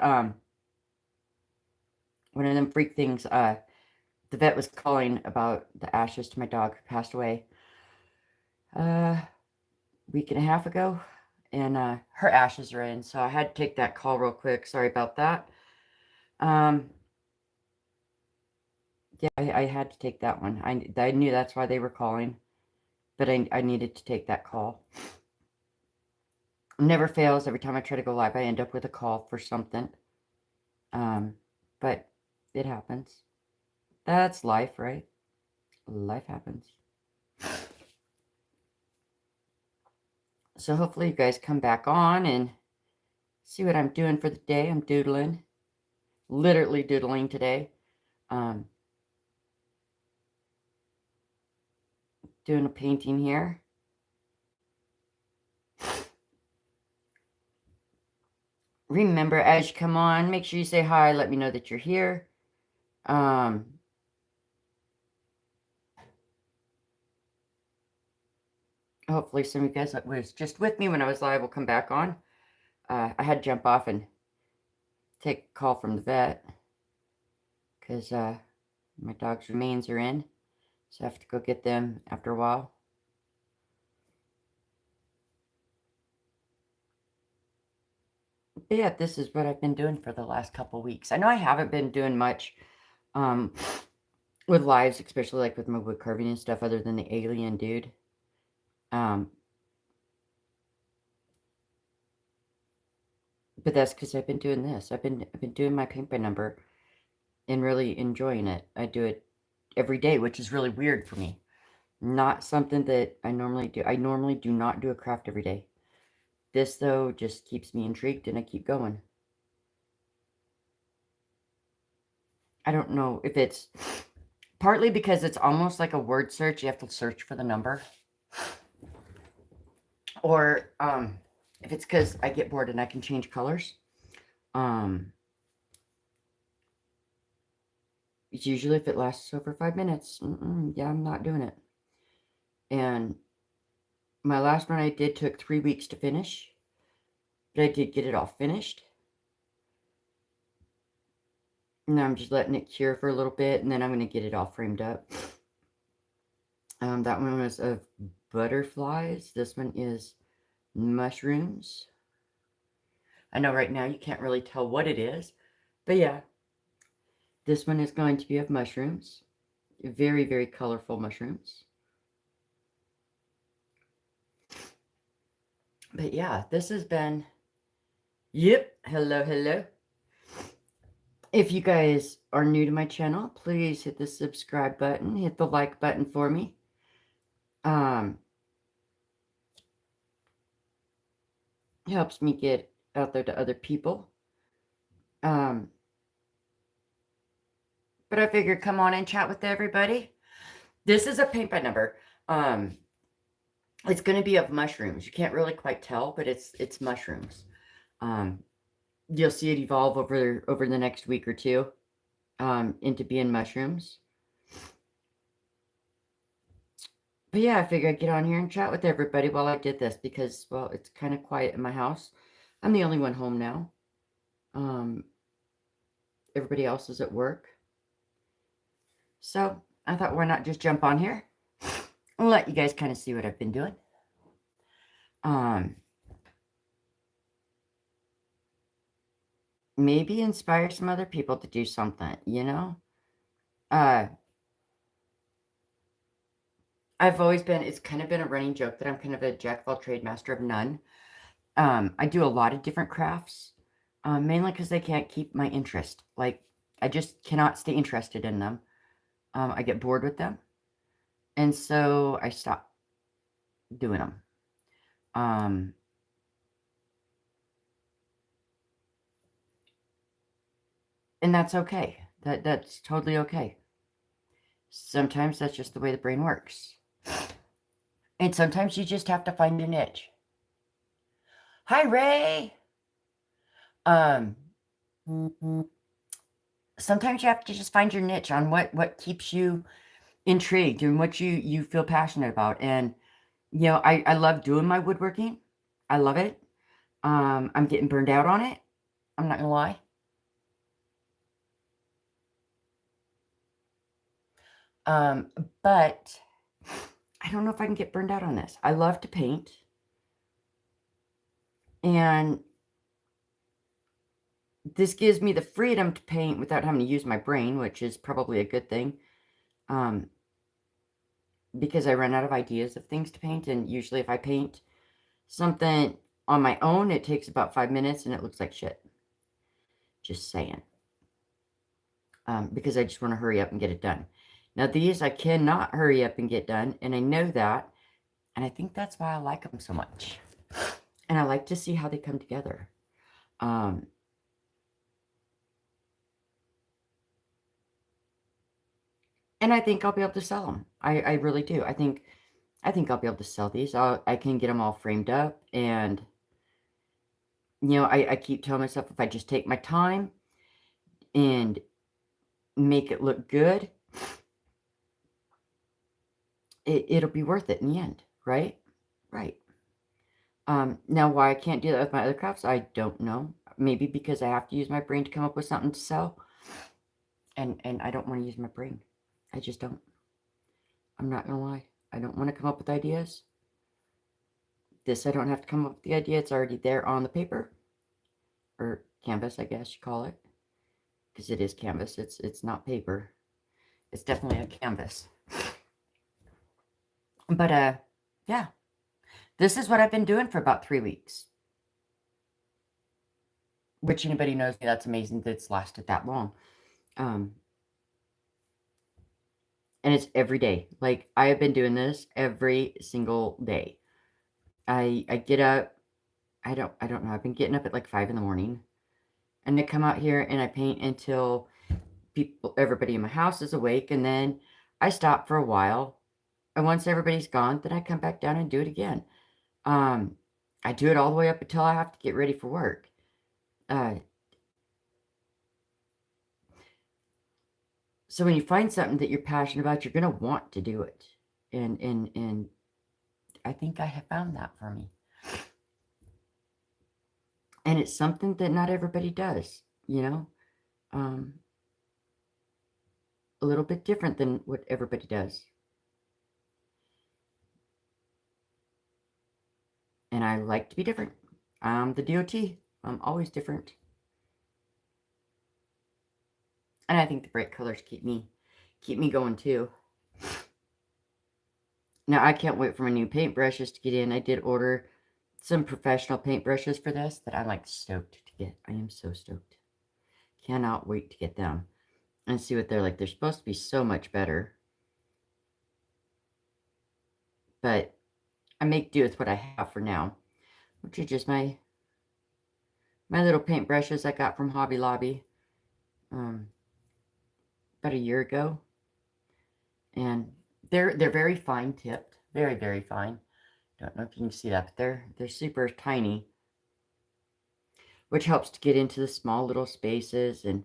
one of them freak things, the vet was calling about the ashes to my dog who passed away a week and a half ago, and her ashes are in, so I had to take that call real quick. Sorry about that. Yeah, I had to take that one. I knew that's why they were calling, but I needed to take that call. Never fails. Every time I try to go live, I end up with a call for something. But it happens. That's life, right? Life happens. So hopefully you guys come back on and see what I'm doing for the day. I'm doodling. Literally doodling today. Doing a painting here. Remember, as you come on, make sure you say hi. Let me know that you're here. Hopefully some of you guys that was just with me when I was live will come back on. I had to jump off and take a call from the vet because my dog's remains are in. So I have to go get them after a while. But yeah, this is what I've been doing for the last couple weeks. I know I haven't been doing much with lives, especially like with my wood carving and stuff, other than the alien dude. But that's because I've been doing this. I've been doing my paint by number and really enjoying it. I do it every day, which is really weird for me. Not something that I normally do. I normally do not do a craft every day. This, though, just keeps me intrigued and I keep going. I don't know if it's partly because it's almost like a word search. You have to search for the number. Or if it's because I get bored and I can change colors. It's usually if it lasts over 5 minutes. Yeah, I'm not doing it. And my last one I did took 3 weeks to finish. But I did get it all finished. Now I'm just letting it cure for a little bit, and then I'm going to get it all framed up. That one was of butterflies. This one is mushrooms. I know right now you can't really tell what it is, but yeah. This one is going to be of mushrooms. Very, very colorful mushrooms. But yeah, this has been... Yep, hello, hello. If you guys are new to my channel, please hit the subscribe button. Hit the like button for me. Helps me get out there to other people. But I figured come on and chat with everybody. This is a paint by number. It's going to be of mushrooms. You can't really quite tell, but it's mushrooms. You'll see it evolve over the next week or two into being mushrooms. But yeah, I figured I'd get on here and chat with everybody while I did this because, well, it's kind of quiet in my house. I'm the only one home now. Everybody else is at work. So I thought, why not just jump on here and let you guys kind of see what I've been doing. Maybe inspire some other people to do something, you know? I've always been, it's kind of been a running joke that I'm kind of a jack of all trade, master of none. I do a lot of different crafts, mainly because they can't keep my interest. Like, I just cannot stay interested in them. I get bored with them. And so I stop doing them. And that's okay. That's totally okay. Sometimes that's just the way the brain works. And sometimes you just have to find your niche. Hi, Ray. Sometimes you have to just find your niche on what keeps you intrigued and what you feel passionate about. And, you know, I love doing my woodworking. I love it. I'm getting burned out on it. I'm not gonna lie. But I don't know if I can get burned out on this. I love to paint. And this gives me the freedom to paint without having to use my brain, which is probably a good thing. Because I run out of ideas of things to paint. And usually if I paint something on my own, it takes about 5 minutes and it looks like shit. Just saying. Because I just want to hurry up and get it done. Now these I cannot hurry up and get done, and I know that, and I think that's why I like them so much. And I like to see how they come together. And I think I'll be able to sell them. I really do. I think I'll be able to sell these. I can get them all framed up, and you know, I keep telling myself if I just take my time and make it look good, it'll be worth it in the end, right? Right. Now why I can't do that with my other crafts, I don't know. Maybe because I have to use my brain to come up with something to sell. And I don't want to use my brain. I just don't. I'm not going to lie. I don't want to come up with ideas. This, I don't have to come up with the idea. It's already there on the paper. Or canvas, I guess you call it. Because it is canvas. It's not paper. It's definitely a canvas. But, yeah. This is what I've been doing for about 3 weeks. Which, anybody knows me, that's amazing that it's lasted that long. And it's every day. Like, I have been doing this every single day. I get up, I don't know, I've been getting up at like 5 in the morning. And I come out here and I paint until everybody in my house is awake, and then I stop for a while. And once everybody's gone, then I come back down and do it again. I do it all the way up until I have to get ready for work. So when you find something that you're passionate about, you're going to want to do it. And I think I have found that for me. And it's something that not everybody does, you know? A little bit different than what everybody does. And I like to be different. I'm the DOT. I'm always different. And I think the bright colors keep me going too. Now I can't wait for my new paintbrushes to get in. I did order some professional paintbrushes for this that I'm like stoked to get. I am so stoked. Cannot wait to get them and see what they're like. They're supposed to be so much better. But I make do with what I have for now, which is just my little paintbrushes I got from Hobby Lobby about a year ago. And they're very fine tipped. Very, very fine. Don't know if you can see that, but they're super tiny, which helps to get into the small little spaces and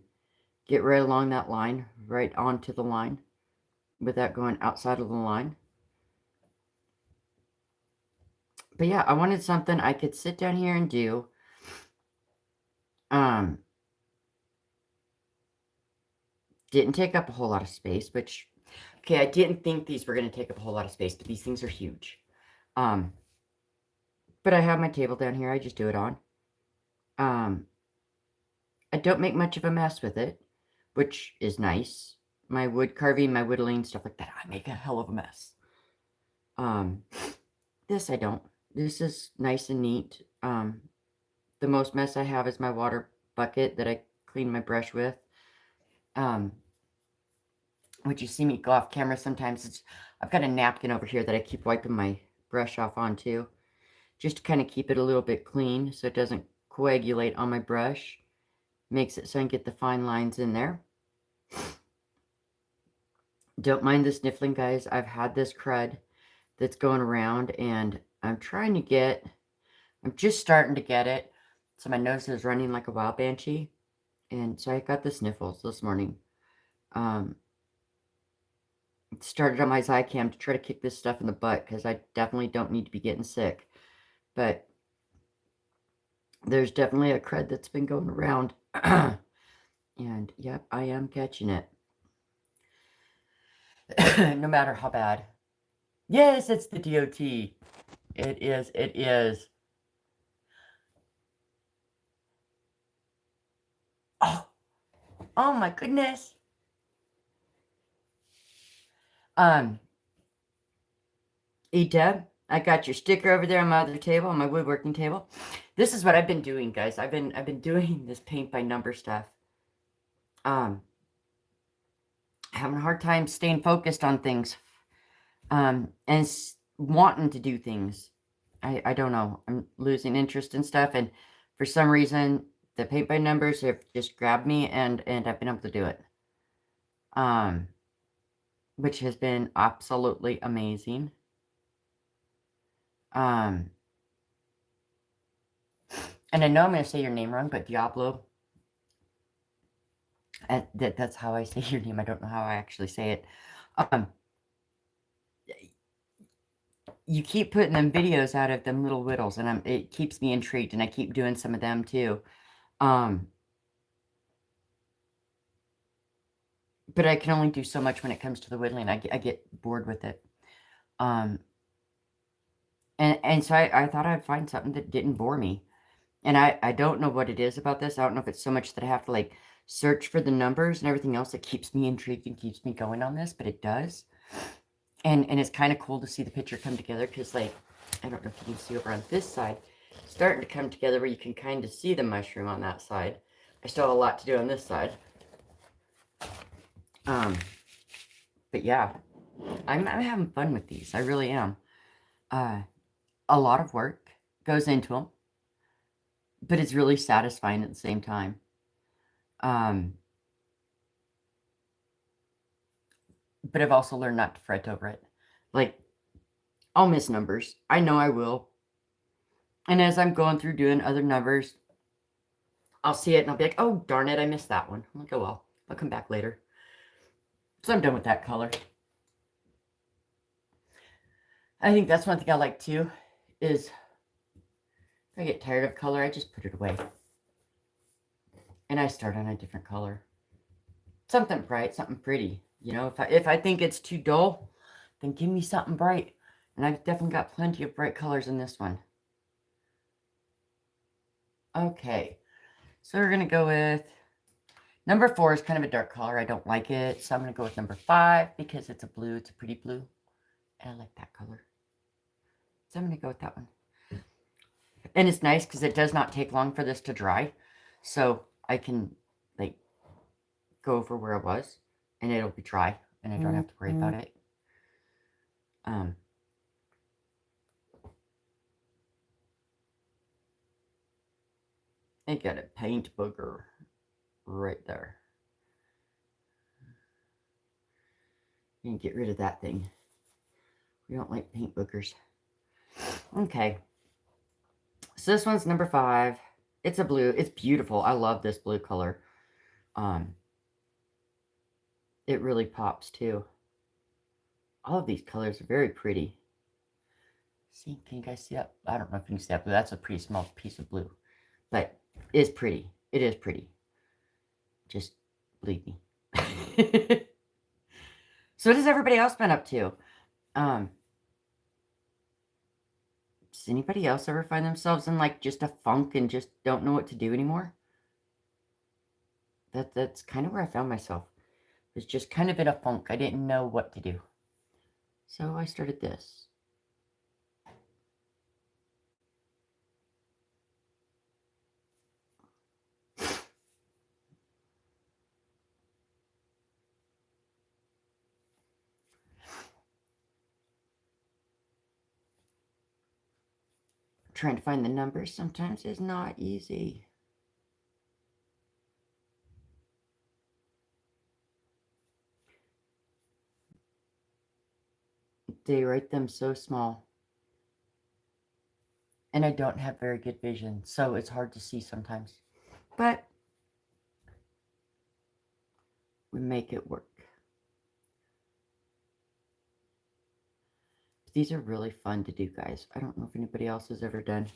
get right along that line, right onto the line, without going outside of the line. But yeah, I wanted something I could sit down here and do. Didn't take up a whole lot of space, which, okay, I didn't think these were going to take up a whole lot of space, but these things are huge. But I have my table down here. I just do it on. I don't make much of a mess with it, which is nice. My wood carving, my whittling, stuff like that, I make a hell of a mess. This I don't. This is nice and neat. The most mess I have is my water bucket that I clean my brush with. Which you see me go off camera sometimes. I've got a napkin over here that I keep wiping my brush off onto, just to kind of keep it a little bit clean so it doesn't coagulate on my brush. Makes it so I can get the fine lines in there. Don't mind the sniffling, guys. I've had this crud that's going around, and I'm just starting to get it. So my nose is running like a wild banshee. And so I got the sniffles this morning. Started on my Zycam to try to kick this stuff in the butt, because I definitely don't need to be getting sick. But there's definitely a crud that's been going around. And yep, I am catching it. No matter how bad. Yes, it's the DOT. It is. It is. Oh, oh my goodness. E-Deb, I got your sticker over there on my other table, on my woodworking table. This is what I've been doing, guys. I've been doing this paint by number stuff. Having a hard time staying focused on things. And wanting to do things. I don't know. I'm losing interest in stuff, and for some reason, the paint by numbers have just grabbed me, and I've been able to do it. Which has been absolutely amazing. And I know I'm going to say your name wrong, but Diablo. That's how I say your name. I don't know how I actually say it. You keep putting them videos out of them little whittles, and it keeps me intrigued, and I keep doing some of them too. But I can only do so much when it comes to the whittling. I get bored with it. And so I thought I'd find something that didn't bore me. And I don't know what it is about this. I don't know if it's so much that I have to like search for the numbers and everything else that keeps me intrigued and keeps me going on this, but it does. And it's kind of cool to see the picture come together because, like, I don't know if you can see over on this side, it's starting to come together where you can kind of see the mushroom on that side. I still have a lot to do on this side. But yeah, I'm having fun with these. I really am. A lot of work goes into them, but it's really satisfying at the same time. But I've also learned not to fret over it. Like, I'll miss numbers. I know I will. And as I'm going through doing other numbers, I'll see it and I'll be like, oh, darn it, I missed that one. I'm like, oh, well, I'll come back later. So I'm done with that color. I think that's one thing I like too, is if I get tired of color, I just put it away. And I start on a different color. Something bright, something pretty. You know, if I think it's too dull, then give me something bright. And I've definitely got plenty of bright colors in this one. Okay, so we're going to go with number 4 is kind of a dark color. I don't like it. So I'm going to go with number 5 because it's a blue. It's a pretty blue. And I like that color. So I'm going to go with that one. And it's nice because it does not take long for this to dry. So I can, like, go over where I was. And it'll be dry. And I don't have to worry about it. I got a paint booger right there. You can get rid of that thing. We don't like paint boogers. Okay. So this one's number 5. It's a blue. It's beautiful. I love this blue color. It really pops too. All of these colors are very pretty. See, can you guys see that? I don't know if you can see that, but that's a pretty small piece of blue. But it's pretty. It is pretty. Just believe me. So what has everybody else been up to? Does anybody else ever find themselves in like just a funk and just don't know what to do anymore? That's kind of where I found myself. I was just kind of in a funk. I didn't know what to do. So I started this. Trying to find the numbers sometimes is not easy. They write them so small. And I don't have very good vision, so it's hard to see sometimes. But we make it work. These are really fun to do, guys. I don't know if anybody else has ever done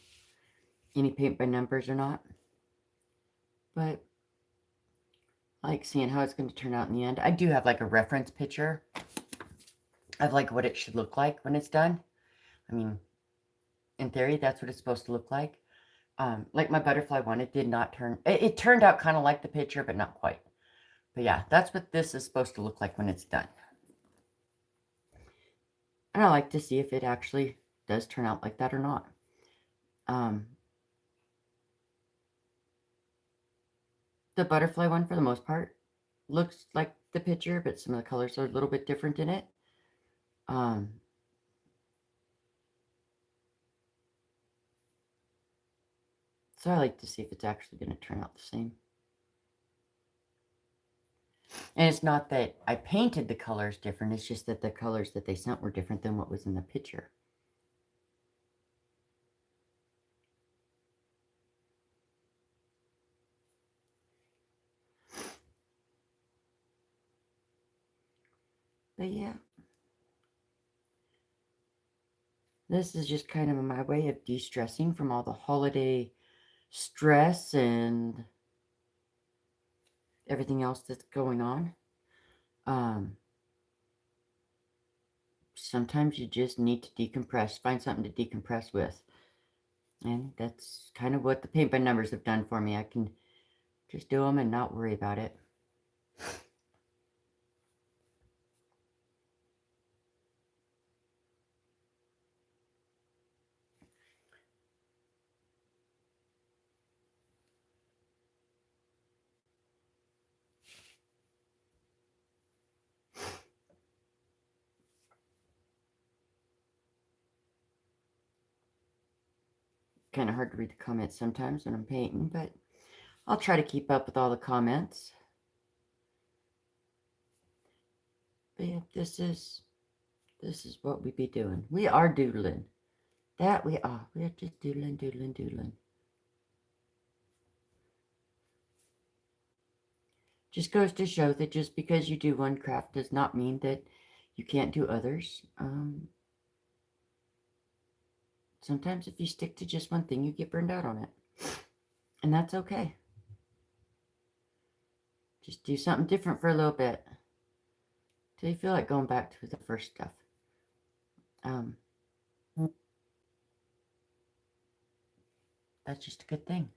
any paint by numbers or not. But I like seeing how it's going to turn out in the end. I do have like a reference picture of like what it should look like when it's done. I mean, in theory, that's what it's supposed to look like. Like my butterfly one, it did not turn, it turned out kind of like the picture, but not quite. But yeah, that's what this is supposed to look like when it's done. And I like to see if it actually does turn out like that or not. The butterfly one, for the most part, looks like the picture, but some of the colors are a little bit different in it. So I like to see if it's actually going to turn out the same. And it's not that I painted the colors different, it's just that the colors that they sent were different than what was in the picture. But yeah, this is just kind of my way of de-stressing from all the holiday stress and everything else that's going on. Sometimes you just need to decompress, find something to decompress with. And that's kind of what the paint by numbers have done for me. I can just do them and not worry about it. Kind of hard to read the comments sometimes when I'm painting, but I'll try to keep up with all the comments. But yeah, this is what we be doing. We are doodling. That we are. We are just doodling, doodling, doodling. Just goes to show that just because you do one craft does not mean that you can't do others. Sometimes if you stick to just one thing, you get burned out on it. And that's okay. Just do something different for a little bit. Till you feel like going back to the first stuff. That's just a good thing.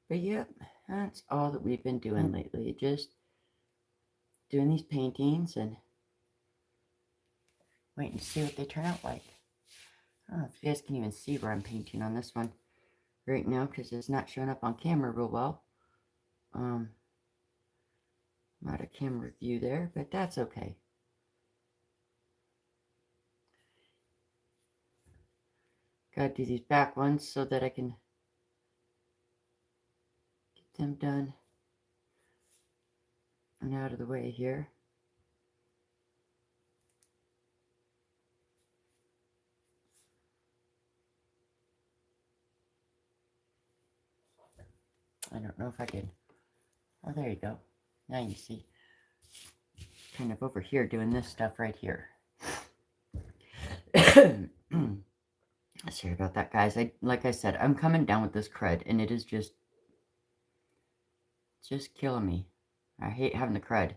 But yep, that's all that we've been doing lately. Just doing these paintings and waiting to see what they turn out like. I don't know if you guys can even see where I'm painting on this one right now because it's not showing up on camera real well. I'm out of camera view there, but that's okay. Gotta do these back ones so that I can get them done and out of the way here. I don't know if I can. Oh, there you go. Now you see. Kind of over here doing this stuff right here. Sorry about that, guys. Like I said, I'm coming down with this crud, and it is just killing me. I hate having the crud.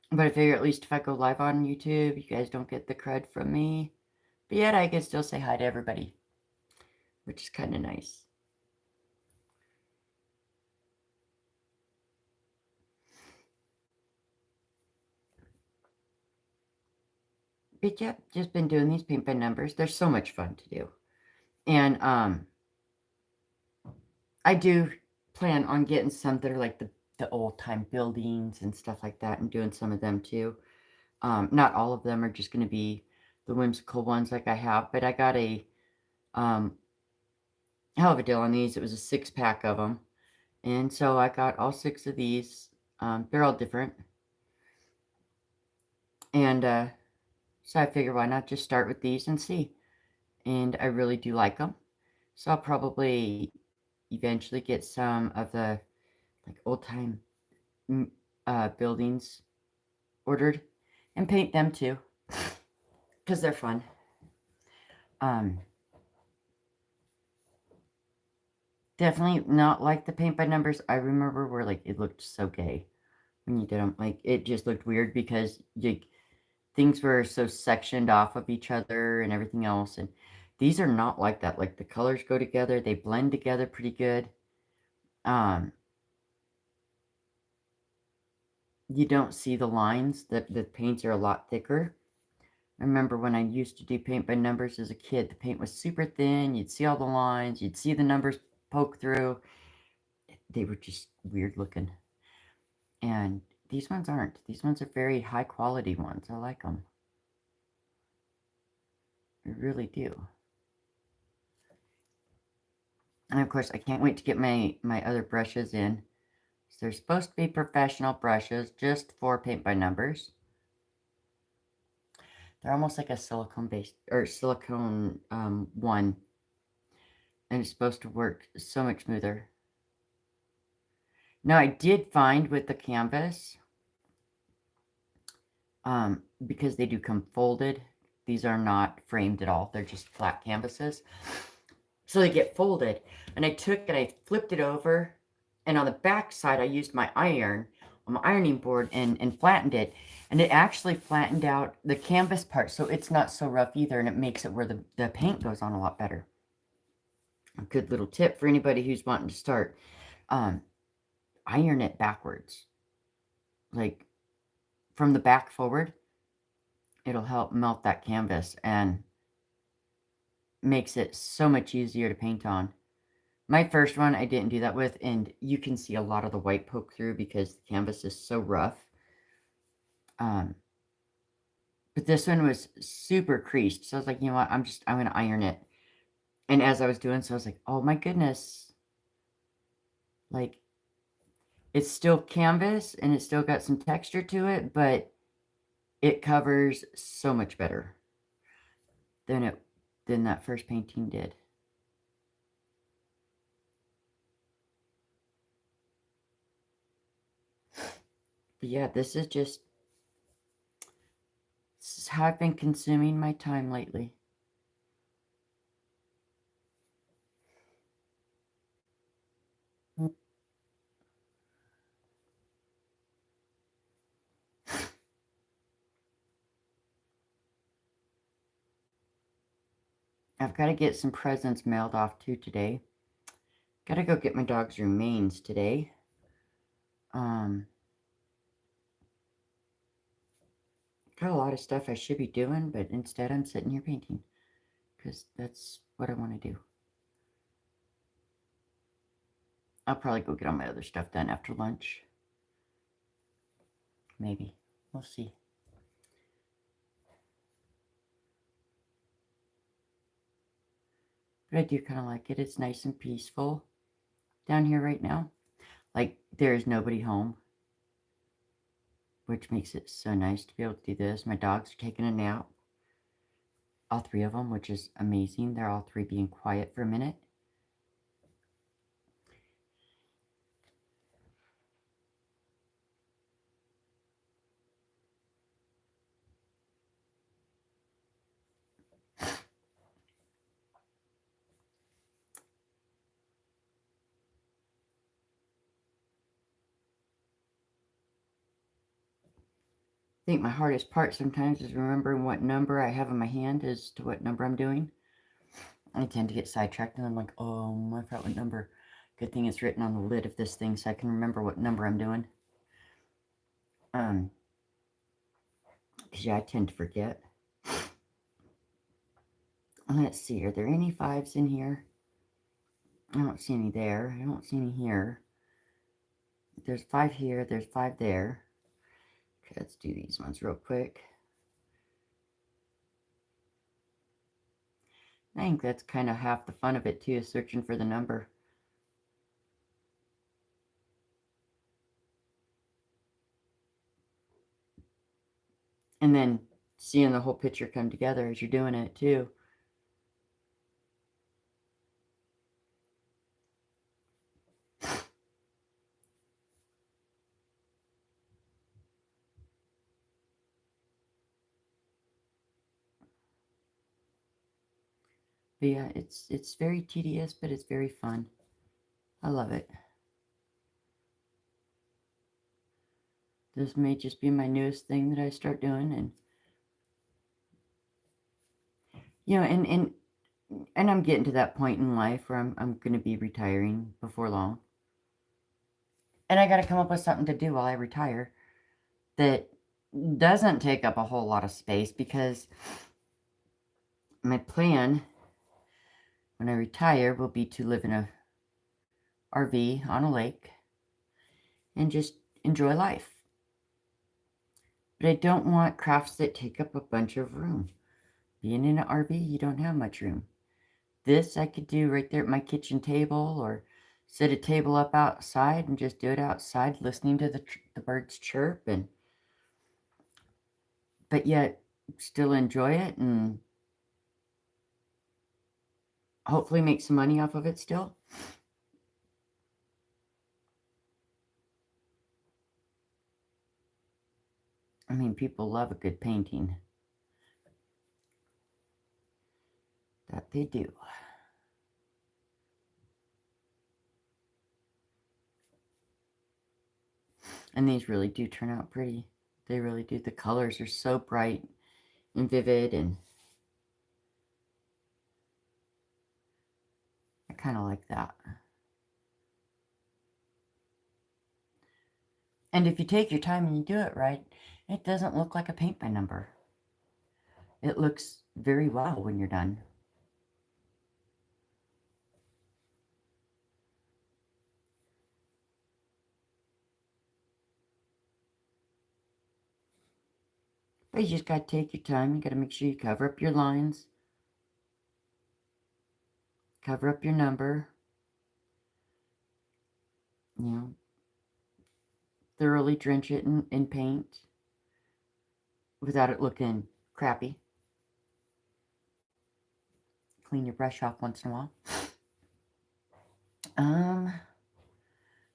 But I figure at least if I go live on YouTube, you guys don't get the crud from me. But yet I can still say hi to everybody, which is kind of nice. But yeah, just been doing these paint by numbers. They're so much fun to do. And I do plan on getting some that are like the old time buildings and stuff like that and doing some of them too. Not all of them are just going to be the whimsical ones like I have, but I got a hell of a deal on these. It was a 6-pack of them. And so I got all 6 of these. They're all different. And so I figured why not just start with these and see. And I really do like them. So I'll probably eventually get some of the like old time buildings ordered and paint them too, because they're fun. Definitely not like the paint by numbers. I remember where like it looked so gay when you did them. Like it just looked weird because things were so sectioned off of each other and everything else. And these are not like that. Like the colors go together, they blend together pretty good. You don't see the lines. The paints are a lot thicker. I remember when I used to do paint by numbers as a kid, the paint was super thin. You'd see all the lines. You'd see the numbers poke through. They were just weird looking. And these ones aren't. These ones are very high quality ones. I like them. I really do. And of course, I can't wait to get my other brushes in. So they're supposed to be professional brushes just for paint by numbers. They're almost like a silicone based, or silicone one. And it's supposed to work so much smoother. Now, I did find with the canvas, because they do come folded, these are not framed at all. They're just flat canvases. So they get folded. And I took and I flipped it over. And on the back side, I used my iron on my ironing board and flattened it. And it actually flattened out the canvas part. So it's not so rough either. And it makes it where the paint goes on a lot better. A good little tip for anybody who's wanting to start. Iron it backwards. Like from the back forward. It'll help melt that canvas and makes it so much easier to paint on. My first one I didn't do that with, and you can see a lot of the white poke through because the canvas is so rough. But this one was super creased, so I was like, you know what, I'm going to iron it. And as I was doing so, I was like, oh my goodness. Like, it's still canvas, and it's still got some texture to it, but it covers so much better than that first painting did. But yeah, this is how I've been consuming my time lately. I've got to get some presents mailed off too today. Got to go get my dog's remains today. Got a lot of stuff I should be doing, but instead I'm sitting here painting. Because that's what I want to do. I'll probably go get all my other stuff done after lunch. Maybe. We'll see. But I do kind of like it. It's nice and peaceful down here right now. Like, there is nobody home. Which makes it so nice to be able to do this. My dogs are taking a nap. All three of them, which is amazing. They're all three being quiet for a minute. I think my hardest part sometimes is remembering what number I have in my hand as to what number I'm doing. I tend to get sidetracked and I'm like, oh, I forgot what number. Good thing it's written on the lid of this thing so I can remember what number I'm doing. Because yeah, I tend to forget. Let's see, are there any 5s in here? I don't see any there. I don't see any here. There's 5 here. There's 5 there. Okay, let's do these ones real quick. I think that's kind of half the fun of it too, is searching for the number. And then seeing the whole picture come together as you're doing it too. But yeah, it's very tedious, but it's very fun. I love it. This may just be my newest thing that I start doing, and you know, and I'm getting to that point in life where I'm going to be retiring before long, and I got to come up with something to do while I retire that doesn't take up a whole lot of space, because my plan when I retire will be to live in a RV on a lake and just enjoy life. But I don't want crafts that take up a bunch of room. Being in an RV, you don't have much room. This I could do right there at my kitchen table, or set a table up outside and just do it outside, listening to the birds chirp, and but yet still enjoy it and hopefully make some money off of it still. I mean, people love a good painting. That they do. And these really do turn out pretty. They really do. The colors are so bright and vivid, and I kind of like that. And if you take your time and you do it right, it doesn't look like a paint by number. It looks very well when you're done. But you just got to take your time. You got to make sure you cover up your lines. Cover up your number. You know, thoroughly drench it in paint without it looking crappy. Clean your brush off once in a while.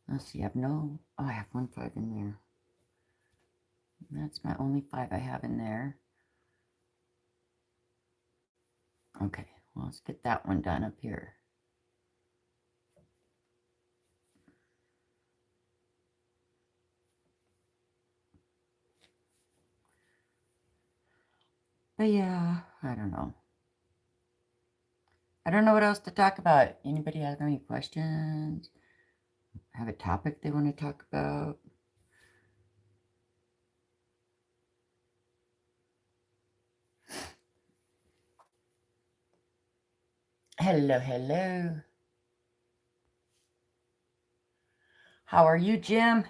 Let's see, I have no, oh, I have 1 5 in there. That's my only 5 I have in there. Okay, well, let's get that one done up here. But yeah, I don't know. I don't know what else to talk about. Anybody have any questions? Have a topic they want to talk about? Hello, hello. How are you, Jim?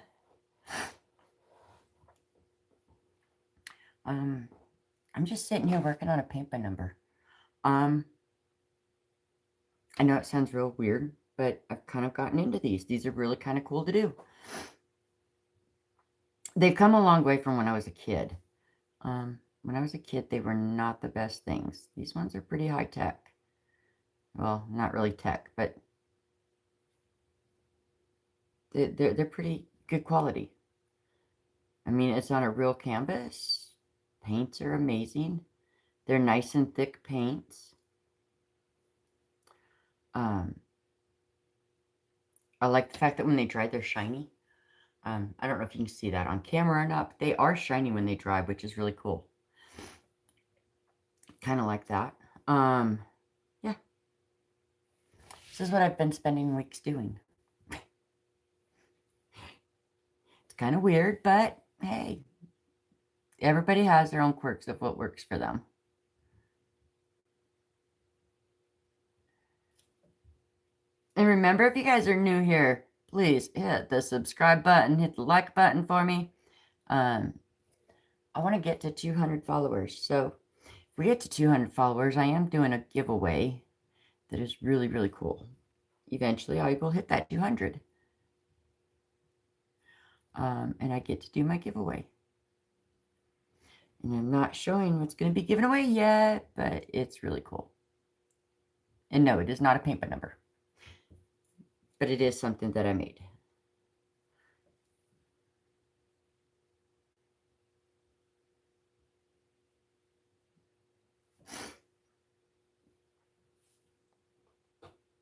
I'm just sitting here working on a paint by number. I know it sounds real weird, but I've kind of gotten into these. These are really kind of cool to do. They've come a long way from when I was a kid. When I was a kid, they were not the best things. These ones are pretty high tech. Well, not really tech, but they're pretty good quality. I mean, it's on a real canvas. Paints are amazing. They're nice and thick paints. I like the fact that when they dry, they're shiny. I don't know if you can see that on camera or not, but they are shiny when they dry, which is really cool. Kind of like that. Yeah. This is what I've been spending weeks doing. It's kind of weird, but hey, everybody has their own quirks of what works for them. And remember, if you guys are new here, please hit the subscribe button, hit the like button for me. I want to get to 200 followers. So if we get to 200 followers, I am doing a giveaway that is really, really cool. Eventually, I will hit that 200. And I get to do my giveaway. And I'm not showing what's going to be given away yet, but it's really cool. And no, it is not a paint by number. But it is something that I made.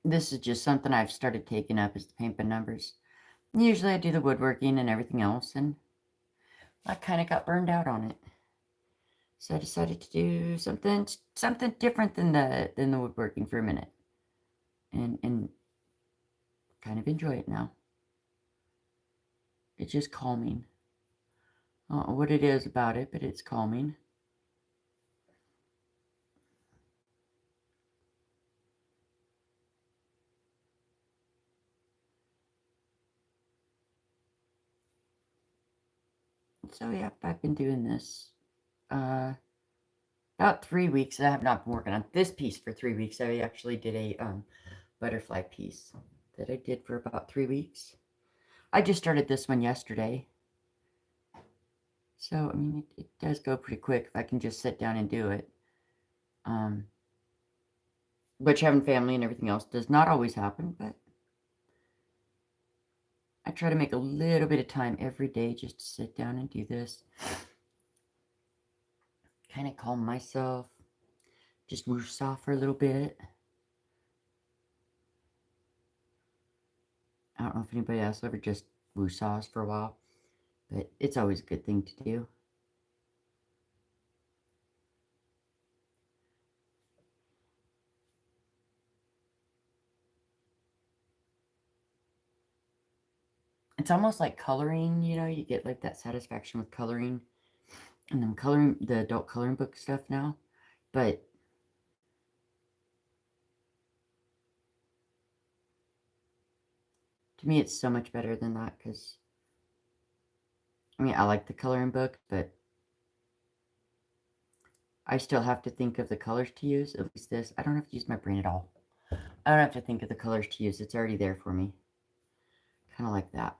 This is just something I've started taking up, is the paint by numbers. Usually I do the woodworking and everything else, and I kind of got burned out on it. So I decided to do something different than the woodworking for a minute, and kind of enjoy it now. It's just calming. I don't know what it is about it, but it's calming. So yeah, I've been doing this about 3 weeks. I have not been working on this piece for 3 weeks. I actually did a butterfly piece that I did for about 3 weeks. I just started this one yesterday. So, I mean, it does go pretty quick if I can just sit down and do it. Which having family and everything else does not always happen, but I try to make a little bit of time every day just to sit down and do this. Kind of calm myself. Just woosah for a little bit. I don't know if anybody else ever just woosaws for a while, but it's always a good thing to do. It's almost like coloring, you know, you get like that satisfaction with coloring. And I'm coloring the adult coloring book stuff now, but to me it's so much better than that, because I mean, I like the coloring book, but I still have to think of the colors to use. At least this, I don't have to use my brain at all. I don't have to think of the colors to use. It's already there for me. Kind of like that.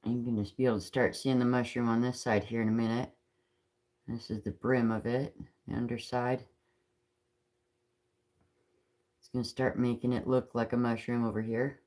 I'm going to be able to start seeing the mushroom on this side here in a minute. This is the brim of it, the underside. It's going to start making it look like a mushroom over here.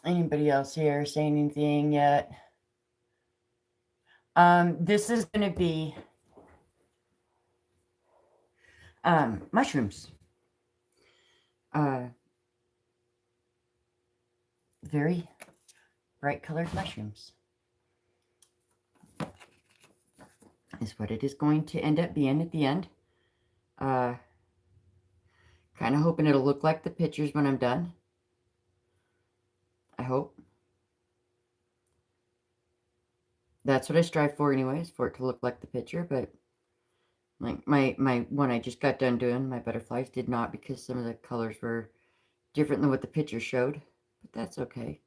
Anybody else here saying anything yet? This is going to be mushrooms. Very bright colored mushrooms is what it is going to end up being at the end. Kind of hoping it'll look like the pictures when I'm done. I hope. That's what I strive for anyways, for it to look like the picture, but like my one I just got done doing, my butterflies, did not, because some of the colors were different than what the picture showed, but that's okay.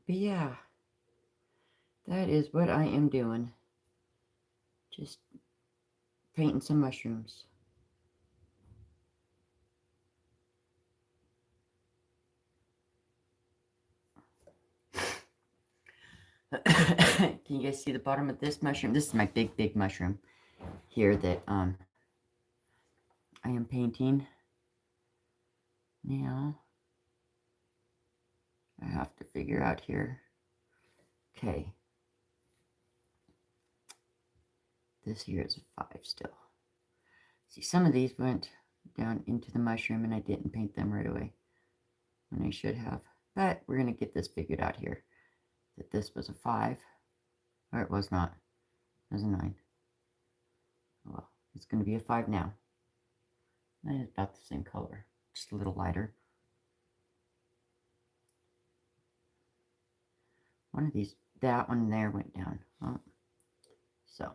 But yeah, that is what I am doing. Just painting some mushrooms. Can you guys see the bottom of this mushroom? This is my big mushroom here that I am painting now. I have to figure out here. Okay. This here is a 5 still. See, some of these went down into the mushroom and I didn't paint them right away when I should have. But we're going to get this figured out here. That this was a 5. Or it was not. It was a 9. Well, it's going to be a 5 now. And it's about the same color. Just a little lighter. One of these, that one there went down. Oh, so.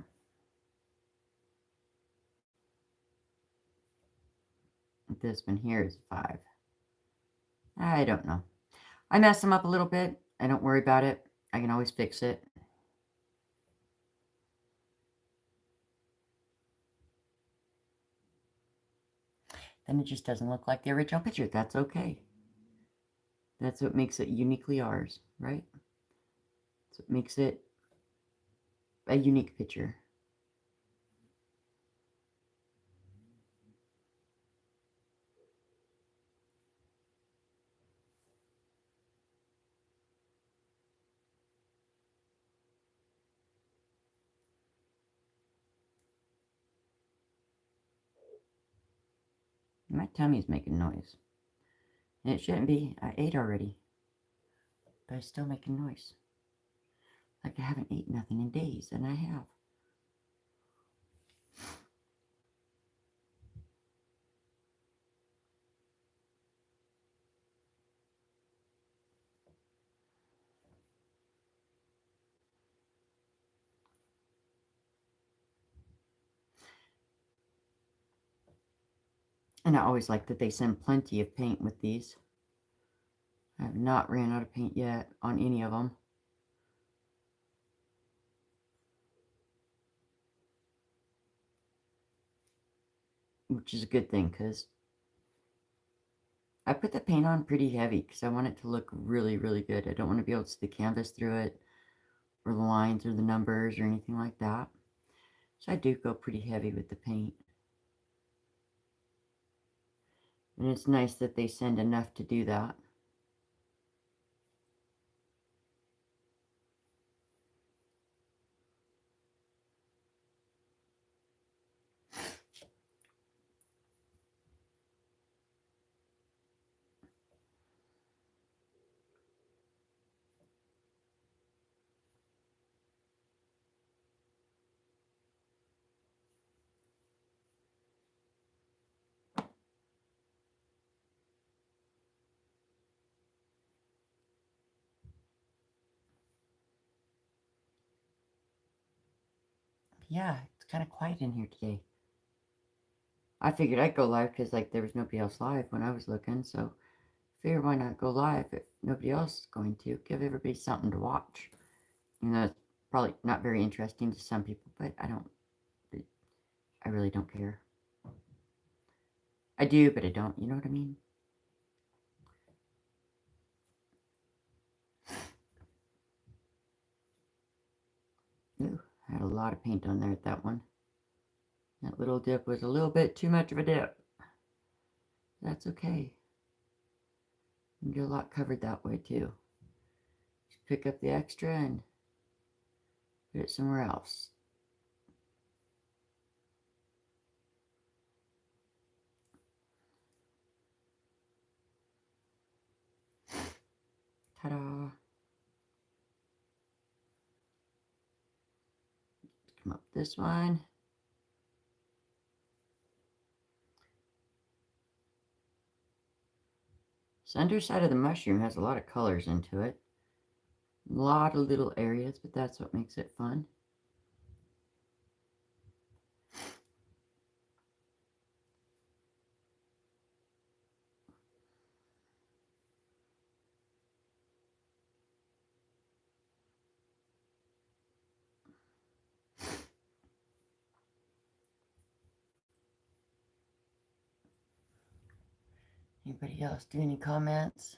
This one here is 5. I don't know. I mess them up a little bit. I don't worry about it. I can always fix it. Then it just doesn't look like the original picture. That's okay. That's what makes it uniquely ours, right? That's what makes it a unique picture. My tummy's making noise. And it shouldn't be. I ate already. But I'm still making noise. Like I haven't eaten nothing in days, and I have. And I always like that they send plenty of paint with these. I have not ran out of paint yet on any of them. Which is a good thing, because I put the paint on pretty heavy because I want it to look really, really good. I don't want to be able to see the canvas through it, or the lines, or the numbers, or anything like that. So I do go pretty heavy with the paint. And it's nice that they send enough to do that. Yeah, it's kind of quiet in here today. I figured I'd go live because like there was nobody else live when I was looking, so figured why not go live if nobody else is going to. Give everybody something to watch. You know, it's probably not very interesting to some people, but I really don't care. I do, but I don't. You know what I mean? Ooh, I had a lot of paint on there at that one. That little dip was a little bit too much of a dip. That's okay. You can get a lot covered that way too. Just pick up the extra and put it somewhere else. Ta-da! Come up this one. This underside of the mushroom has a lot of colors into it. A lot of little areas, but that's what makes it fun. Anybody else do any comments?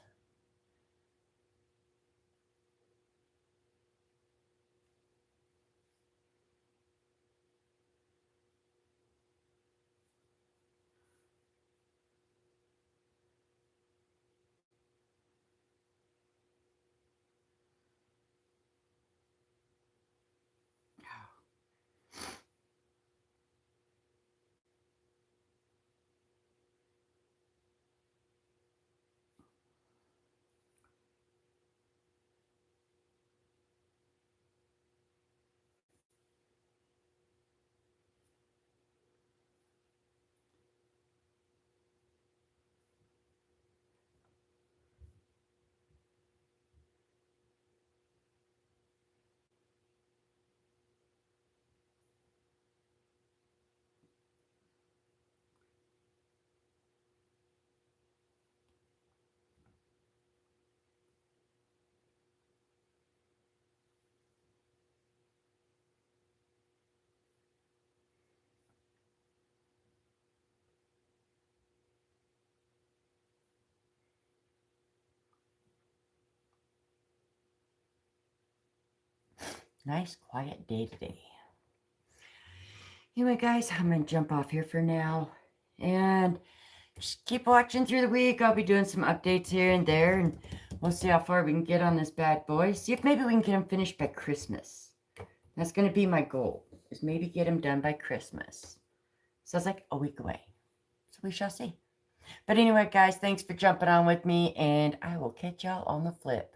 Nice, quiet day today. Anyway, guys, I'm going to jump off here for now. And just keep watching through the week. I'll be doing some updates here and there. And we'll see how far we can get on this bad boy. See if maybe we can get him finished by Christmas. That's going to be my goal. Is maybe get him done by Christmas. So it's like a week away. So we shall see. But anyway, guys, thanks for jumping on with me. And I will catch y'all on the flip.